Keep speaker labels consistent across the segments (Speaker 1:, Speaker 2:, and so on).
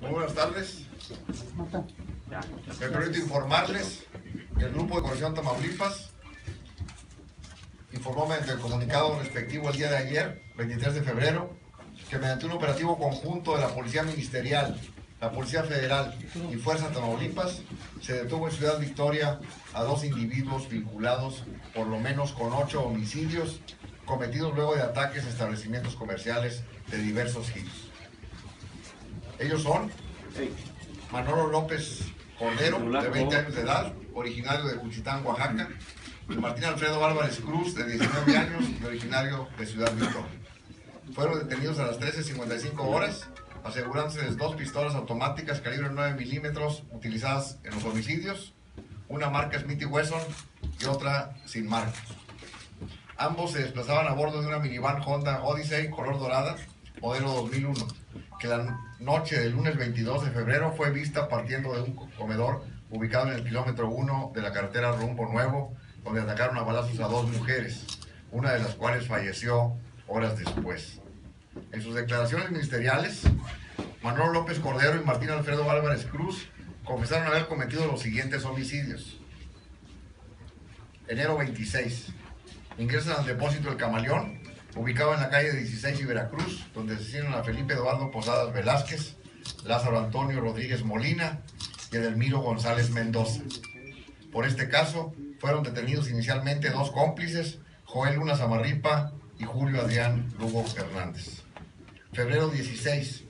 Speaker 1: Muy buenas tardes. Me permito informarles que el Grupo de Corrección Tamaulipas informó mediante el comunicado respectivo el día de ayer, 23 de febrero, que mediante un operativo conjunto de la Policía Ministerial, la Policía Federal y Fuerza Tamaulipas, se detuvo en Ciudad Victoria a 2 individuos vinculados por lo menos con 8 homicidios cometidos luego de ataques a establecimientos comerciales de diversos giros. Ellos son Manolo López Cordero, de 20 años de edad, originario de Juchitán, Oaxaca, y Martín Alfredo Álvarez Cruz, de 19 años, y originario de Ciudad Victoria. Fueron detenidos a las 13:55 horas, asegurándoles 2 pistolas automáticas calibre 9 milímetros utilizadas en los homicidios, una marca Smith & Wesson y otra sin marca. Ambos se desplazaban a bordo de una minivan Honda Odyssey color dorada, modelo 2001, que la noche del lunes 22 de febrero fue vista partiendo de un comedor ubicado en el kilómetro 1 de la carretera Rumbo Nuevo, donde atacaron a balazos a 2 mujeres, una de las cuales falleció horas después. En sus declaraciones ministeriales, Manolo López Cordero y Martín Alfredo Álvarez Cruz confesaron haber cometido los siguientes homicidios. Enero 26. Ingresan al depósito El Camaleón, ubicado en la calle 16 y Veracruz, donde asesinan a Felipe Eduardo Posadas Velázquez, Lázaro Antonio Rodríguez Molina y Edelmiro González Mendoza. Por este caso, fueron detenidos inicialmente 2 cómplices, Joel Luna Zamarripa y Julio Adrián Lugo Hernández. Febrero 16.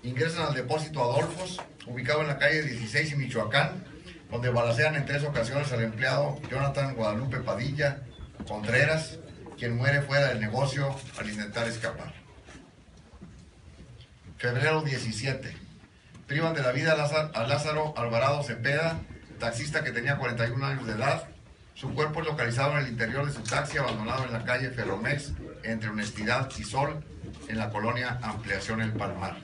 Speaker 1: Ingresan al depósito Adolfos, ubicado en la calle 16 y Michoacán, donde balacean en 3 ocasiones al empleado Jonathan Guadalupe Padilla Contreras, quien muere fuera del negocio al intentar escapar. Febrero 17. Privan de la vida a Lázaro Alvarado Cepeda, taxista que tenía 41 años de edad. Su cuerpo es localizado en el interior de su taxi abandonado en la calle Ferromex, entre Honestidad y Sol, en la colonia Ampliación El Palmar.